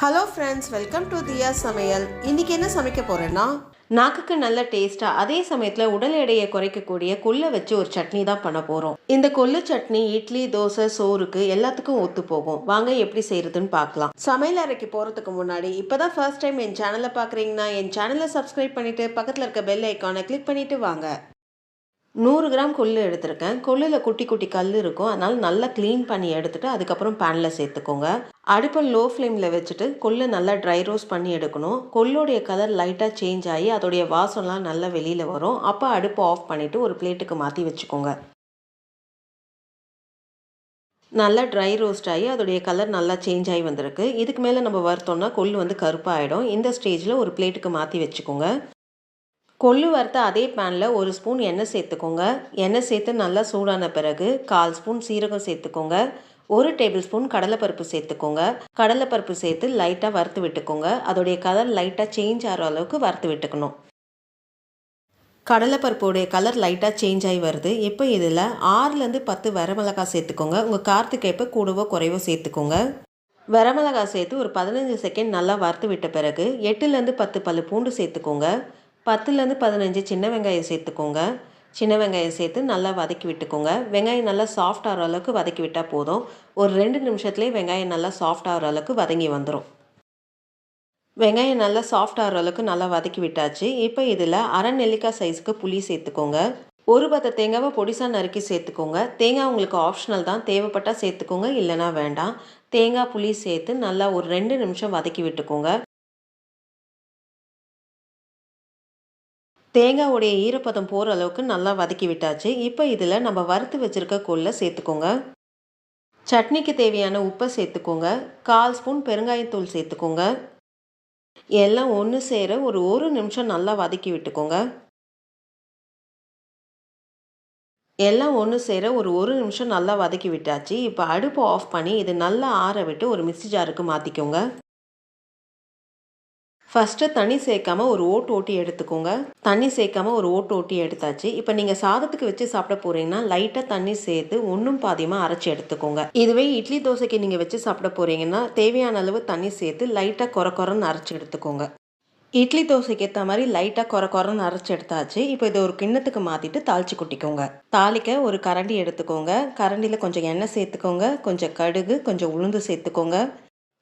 Hello friends, welcome to தியா சமையல். இன்றைக்கி என்ன சமைக்க போகிறேன்னா, நாக்குக்கு நல்ல டேஸ்ட்டாக அதே சமயத்தில் உடல் எடையை குறைக்கக்கூடிய கொள்ளை வச்சு ஒரு சட்னி தான் பண்ண போகிறோம். இந்த கொள்ளு சட்னி இட்லி, தோசை, சோறுக்கு எல்லாத்துக்கும் ஒத்து போகும். வாங்க எப்படி செய்கிறதுன்னு பார்க்கலாம். சமையல் அறைக்கு போகிறதுக்கு முன்னாடி இப்போ தான் ஃபர்ஸ்ட் டைம் என் சேனலை பார்க்குறீங்கன்னா என் சேனலை சப்ஸ்கிரைப் பண்ணிவிட்டு பக்கத்தில் இருக்க பெல் ஐக்கானை கிளிக் பண்ணிவிட்டு வாங்க. 100 கிராம் கொள்ளு எடுத்திருக்கேன். கொள்ளில் குட்டி குட்டி கல் இருக்கும், அதனால் நல்லா க்ளீன் பண்ணி எடுத்துகிட்டு அதுக்கப்புறம் பேனில் சேர்த்துக்கோங்க. அடுப்பை லோ ஃப்ளேமில் வச்சுட்டு கொள்ளு நல்லா ட்ரை ரோஸ்ட் பண்ணி எடுக்கணும். கொள்ளுடைய கலர் லைட்டாக சேஞ்ச் ஆகி அதோடைய வாசம்லாம் நல்லா வெளியில் வரும். அப்போ அடுப்பை ஆஃப் பண்ணிவிட்டு ஒரு பிளேட்டுக்கு மாற்றி வச்சுக்கோங்க. நல்லா ட்ரை ரோஸ்ட் ஆகி அதோடைய கலர் நல்லா சேஞ்ச் ஆகி வந்திருக்கு. இதுக்கு மேலே நம்ம வறுத்தோம்னா கொள்ளு வந்து கருப்பாகிடும். இந்த ஸ்டேஜில் ஒரு பிளேட்டுக்கு மாற்றி வச்சுக்கோங்க. கொள்ளு வறுத்த அதே பேனில் 1 ஸ்பூன் எண்ணெய் சேர்த்துக்கோங்க. எண்ணெய் சேர்த்து நல்லா சூடான பிறகு 1/4 ஸ்பூன் சீரகம் சேர்த்துக்கோங்க. 1 டேபிள் ஸ்பூன் கடலைப்பருப்பு சேர்த்துக்கோங்க. கடலைப்பருப்பு சேர்த்து லைட்டாக வறுத்து விட்டுக்கோங்க. அதோடைய கலர் லைட்டாக சேஞ்ச் ஆகிற அளவுக்கு வறுத்து விட்டுக்கணும். கடலைப்பருப்புடைய கலர் லைட்டாக சேஞ்ச் ஆகி வருது. இப்போ இதில் 6லேருந்து 10 வரமிளகாய் சேர்த்துக்கோங்க. உங்கள் காரத்துக்கு ஏற்ப கூடவோ குறைவோ சேர்த்துக்கோங்க. வரமிளகாய் சேர்த்து ஒரு 15 செகண்ட் நல்லா வறுத்து விட்ட பிறகு 8லேருந்து 10 பல்லு பூண்டு சேர்த்துக்கோங்க. 10லேருந்து 15 சின்ன வெங்காயம் சேர்த்துக்கோங்க. சின்ன வெங்காயம் சேர்த்து நல்லா வதக்கி விட்டுக்கோங்க. வெங்காயம் நல்லா சாஃப்ட் ஆகிற அளவுக்கு வதக்கி விட்டால் போதும். ஒரு 2 நிமிஷத்துலேயே வெங்காயம் நல்லா சாஃப்ட் ஆகிற அளவுக்கு வதங்கி வந்துடும். வெங்காயம் நல்லா சாஃப்ட் ஆகிற அளவுக்கு நல்லா வதக்கி விட்டாச்சு. இப்போ இதில் அரை நெல்லிக்காய் சைஸுக்கு புளி சேர்த்துக்கோங்க. ஒரு பத்த தேங்காவை பொடிசாக நறுக்கி சேர்த்துக்கோங்க. தேங்காய் உங்களுக்கு ஆப்ஷனல் தான், தேவைப்பட்டால் சேர்த்துக்கோங்க, இல்லைனா வேண்டாம். தேங்காய் புளி சேர்த்து நல்லா ஒரு 2 நிமிஷம் வதக்கி விட்டுக்கோங்க. தேங்காவுடைய ஈரப்பதம் போகிற அளவுக்கு நல்லா வதக்கி விட்டாச்சு. இப்போ இதில் நம்ம வறுத்து வச்சுருக்க கொள்ளை சேர்த்துக்கோங்க. சட்னிக்கு தேவையான உப்பை சேர்த்துக்கோங்க. 1/4 ஸ்பூன் பெருங்காயத்தூள் சேர்த்துக்கோங்க. எல்லாம் ஒன்று சேர ஒரு நிமிஷம் நல்லா வதக்கி விட்டுக்கோங்க. எல்லாம் ஒன்று சேர ஒரு நிமிஷம் நல்லா வதக்கி விட்டாச்சு. இப்போ அடுப்பை ஆஃப் பண்ணி இது நல்லா ஆற விட்டு ஒரு மிக்ஸி ஜாருக்கு மாற்றிக்கோங்க. ஃபஸ்ட்டு தண்ணி சேர்க்காம ஒரு ஓட்டி எடுத்துக்கோங்க. தண்ணி சேர்க்காம ஒரு ஓட்டி எடுத்தாச்சு. இப்போ நீங்கள் சாதத்துக்கு வச்சு சாப்பிட போகிறீங்கன்னா லைட்டாக தண்ணி சேர்த்து ஒன்றும் பாதியமாக அரைச்சி எடுத்துக்கோங்க. இதுவே இட்லி தோசைக்கு நீங்கள் வச்சு சாப்பிட போகிறீங்கன்னா தேவையான அளவு தண்ணி சேர்த்து லைட்டாக கொரன்னு அரைச்சி எடுத்துக்கோங்க. இட்லி தோசைக்கு ஏற்ற மாதிரி லைட்டாக கொரன்னு அரைச்சி எடுத்தாச்சு. இப்போ இதை ஒரு கிண்ணத்துக்கு மாற்றிட்டு தாளித்து கொட்டிக்கோங்க. தாளிக்க ஒரு கரண்டி எடுத்துக்கோங்க. கரண்டியில் கொஞ்சம் எண்ணெய் சேர்த்துக்கோங்க. கொஞ்சம் கடுகு, கொஞ்சம் உளுந்து சேர்த்துக்கோங்க.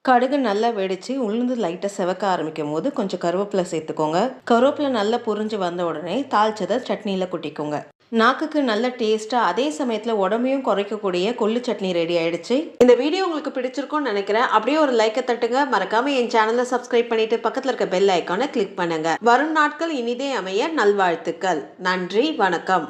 கடுகு நல்லா வெடித்து உளுந்து லைட்டாக செவக்க ஆரம்பிக்கும் போது கொஞ்சம் கருவேப்பிலை சேர்த்துக்கோங்க. கருவேப்பிலை நல்லா புரிஞ்சு வந்த உடனே தாளிச்சதை சட்னியில் கொட்டிக்கோங்க. நாக்குக்கு நல்ல டேஸ்ட்டாக அதே சமயத்தில் உடம்பையும் குறைக்கக்கூடிய கொள்ளு சட்னி ரெடி ஆயிடுச்சு. இந்த வீடியோ உங்களுக்கு பிடிச்சிருக்கும்னு நினைக்கிறேன். அப்படியே ஒரு லைக்கை தட்டுங்க. மறக்காம என் சேனலை சப்ஸ்கிரைப் பண்ணிட்டு பக்கத்தில் இருக்க பெல் ஐக்கானை கிளிக் பண்ணுங்க. வரும் நாட்கள் இனிதே அமைய நல்வாழ்த்துக்கள். நன்றி, வணக்கம்.